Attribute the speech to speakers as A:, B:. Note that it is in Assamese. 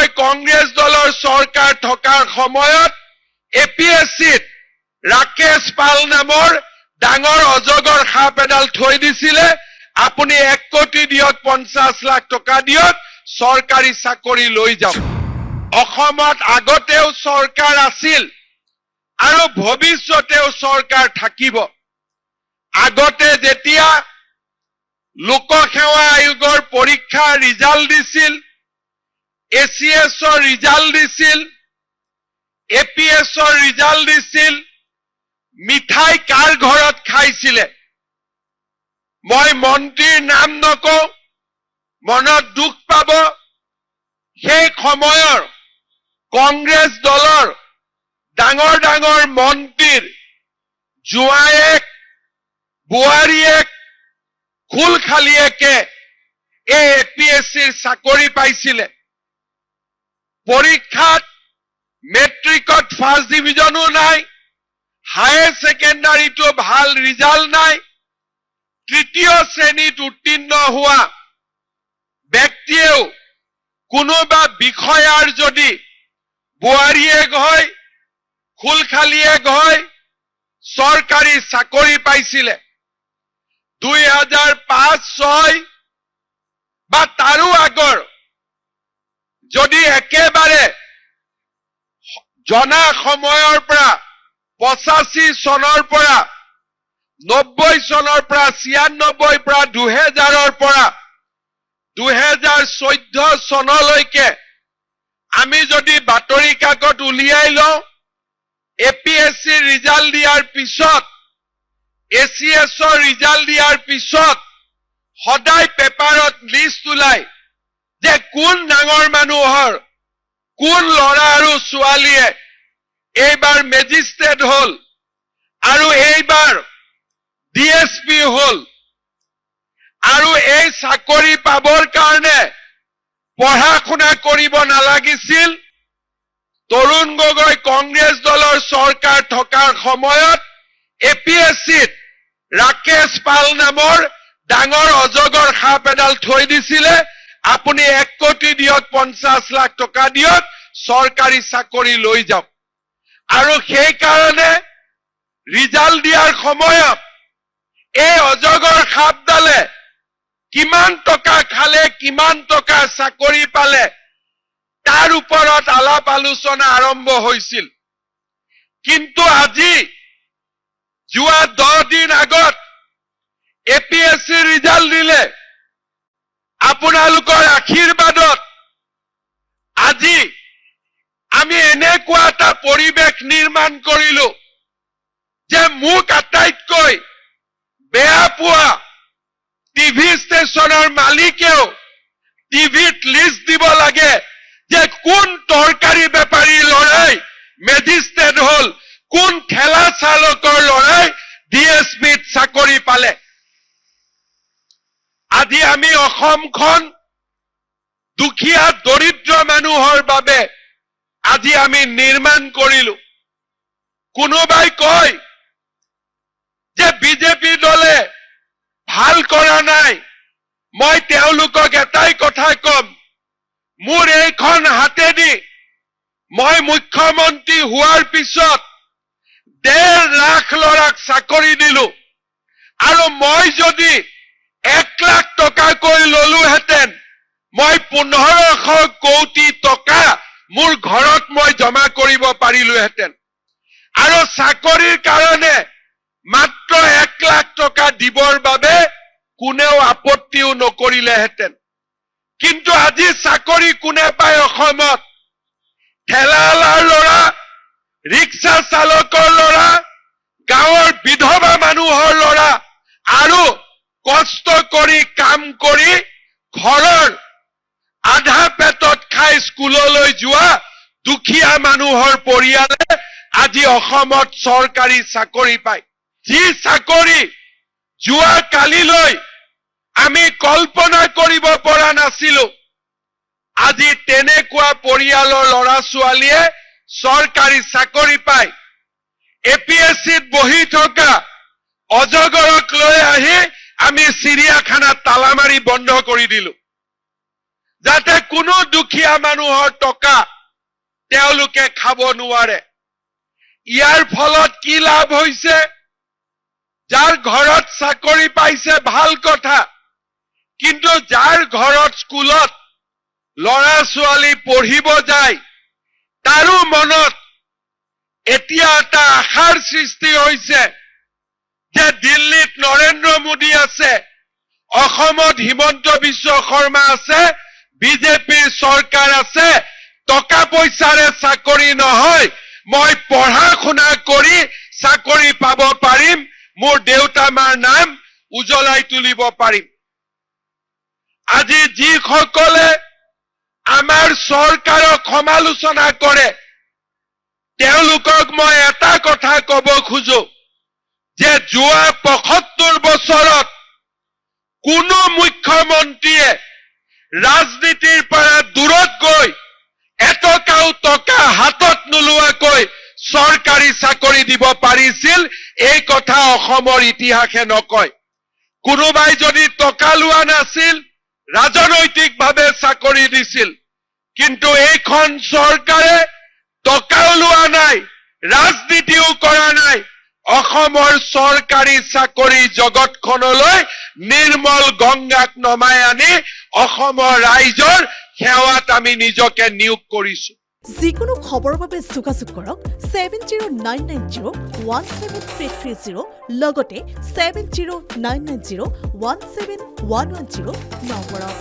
A: গগৈ কংগ্ৰেছ দলৰ চৰকাৰ থকাৰ সময়ত APSCত ৰাকেশ পাল নামৰ ডাঙৰ অজগৰ সাপ এডাল থৈ দিছিলে আপুনি 1 কোটি দিয়ক 50 লাখ টকা দিয়ক চৰকাৰী চাকৰি লৈ যাওক অসমত আগতেও চৰকাৰ আছিল আৰু ভৱিষ্যতেও চৰকাৰ থাকিব আগতে যেতিয়া লোকসেৱা আয়োগৰ পৰীক্ষা ৰিজাল্ট দিছিল ACSৰ ৰিজাল্ট দিছিল APSৰ ৰিজাল্ট দিছিল মিঠাই কাৰ ঘৰত খাইছিলে মই মন্ত্ৰীৰ নাম নকওঁ মনত দুখ পাব সেই সময়ৰ কংগ্ৰেছ দলৰ ডাঙৰ ডাঙৰ মন্ত্ৰীৰ জোৱায়েক বুৱাৰীয়েক খুলখালিয়েকে এই APSCৰ চাকৰি পাইছিলে পৰীক্ষাত মেট্ৰিকত ফাৰ্ষ্ট ডিভিজনো নাই হায়াৰ সেকেন্ডাৰীটো ভাল ৰিজাল্ট নাই তৃতীয় শ্ৰেণীত উত্তীৰ্ণ হোৱা ব্যক্তিয়েও কোনোবা বিষয়াৰ যদি বুৱাৰীয়েক হয় খুলখালিয়েক হয় চৰকাৰী চাকৰি পাইছিলে 2005-06 বা তাৰো আগৰ যদি একেবাৰে জনা সময়ৰ পৰা 85 চনৰ পৰা 90 চনৰ পৰা 96 পৰা 2000ৰ পৰা 2014 চনলৈকে আমি যদি বাতৰি কাকত উলিয়াই লওঁ APSC ৰিজাল্ট দিয়াৰ পিছত ACSৰ ৰিজাল্ট দিয়াৰ পিছত সদায় পেপাৰত লিষ্ট ওলাই যে কোন ডাঙৰ মানুহৰ কোন ল'ৰা আৰু ছোৱালীয়ে এইবাৰ মেজিষ্ট্ৰেট হল আৰু এইবাৰ DSP হল আৰু এই চাকৰি পাবৰ কাৰণে পঢ়া শুনা কৰিব নালাগিছিল তৰুণ গগৈ কংগ্ৰেছ দলৰ চৰকাৰ থকাৰ সময়ত APSCত ৰাকেশ পাল নামৰ ডাঙৰ অজগৰ সাপ এডাল থৈ দিছিলে আপুনি 1 কোটি দিয়ক 50 লাখ টকা দিয়ক চৰকাৰী চাকৰি লৈ যাওক আৰু সেই কাৰণে ৰিজাল্ট দিয়াৰ সময়ত এই অজগৰ সাপডালে কিমান টকা খালে কিমান টকা চাকৰি পালে তাৰ ওপৰত আলাপ আলোচনা আৰম্ভ হৈছিল কিন্তু আজি যোৱা 10 দিন আগত APSC ৰিজাল্ট দিলে আপোনালোকৰ আশীৰ্বাদত আজি আমি এনেকুৱা এটা পৰিৱেশ নিৰ্মাণ কৰিলো যে মোক আটাইতকৈ বেয়া পোৱা টিভি ষ্টেচনৰ মালিকেও টিভিত লিষ্ট দিব লাগে যে কোন তৰকাৰী বেপাৰীৰ লৰাই মেজিষ্ট্ৰেট হল কোন ঠেলা চালকৰ লৰাই DSPত চাকৰি পালে আজি আমি অসমখন দুখীয়া দৰিদ্ৰ মানুহৰ বাবে আজি আমি নিৰ্মাণ কৰিলো কোনোবাই কয় যে বিজেপি দলে ভাল কৰা নাই মই তেওঁলোকক এটাই কথা কম মোৰ এইখন হাতেদি মই মুখ্যমন্ত্ৰী হোৱাৰ পিছত 1.5 লাখ ল'ৰাক চাকৰি দিলো আৰু মই যদি 1 লাখ টকাকৈ ললোহেঁতেন মই 1500 কোটি টকা মোৰ ঘৰত মই জমা কৰিব পাৰিলোহেঁতেন আৰু চাকৰিৰ কাৰণে মাত্ৰ 1 লাখ টকা দিবৰ বাবে কোনেও আপত্তিও নকৰিলেহেঁতেন কিন্তু আজি চাকৰি কোনে পায় অসমত ঠেলালাৰ ল'ৰা ৰিক্সা চালকৰ ল'ৰা গাঁৱৰ বিধৱা মানুহৰ ল'ৰা আৰু কষ্ট কৰি কাম কৰি ঘৰৰ আধা পেটত খাই স্কুললৈ যোৱা দুখীয়া মানুহৰ পৰিয়ালে আজি অসমত চৰকাৰী চাকৰি পায় যি চাকৰি যোৱা কালিলৈ আমি কল্পনা কৰিব পৰা নাছিলো আজি তেনেকুৱা পৰিয়ালৰ ল'ৰা ছোৱালীয়ে চৰকাৰী চাকৰি পায় APSCত বহি থকা অজগৰক লৈ আহি আমি চিৰিয়াখানাত তালা মাৰি বন্ধ কৰি দিলো যাতে কোনো দুখীয়া মানুহৰ টকা তেওঁলোকে খাব নোৱাৰে। ইয়াৰ ফলত কি লাভ হৈছে? যাৰ ঘৰত চাকৰি পাইছে ভাল কথা, কিন্তু যাৰ ঘৰত স্কুলত ল'ৰা ছোৱালী পঢ়িব যায় তাৰো মনত এতিয়া এটা আশাৰ সৃষ্টি হৈছে যে দিল্লীত নৰেন্দ্ৰ মোদী আছে, অসমত হিমন্ত বিশ্ব শৰ্মা আছে, বিজেপিৰ চৰকাৰ আছে, টকা পইচাৰে চাকৰি নহয়, মই পঢ়া শুনা কৰি চাকৰি পাব পাৰিম, মোৰ দেউতা মাৰ নাম উজ্বলাই তুলিব পাৰিম। আজি যিসকলে আমাৰ চৰকাৰক সমালোচনা কৰে তেওঁলোকক মই এটা কথা কব খোজো যে যোৱা ৭৫ বছৰত কোনো মুখ্যমন্ত্ৰীয়ে ৰাজনীতিৰ পৰা দূৰত গৈ এটকাও টকা হাতত নোলোৱাকৈ চৰকাৰী চাকৰি দিব পাৰিছিল, এই কথা অসমৰ ইতিহাসে নকয়। কোনোবাই যদি টকা লোৱা নাছিল, ৰাজনৈতিকভাৱে চাকৰি দিছিল, কিন্তু এইখন চৰকাৰে টকাও লোৱা নাই, ৰাজনীতিও কৰা নাই, অসমৰ চৰকাৰী চাকৰি জগতখনলৈ নিৰ্মল গংগাক নমাই আনি অসমৰ ৰাইজৰ সেৱাত আমি নিজকে নিয়োগ কৰিছো।
B: যিকোনো খবৰৰ বাবে যোগাযোগ কৰক 7099017330 লগতে 7099017110 নম্বৰত।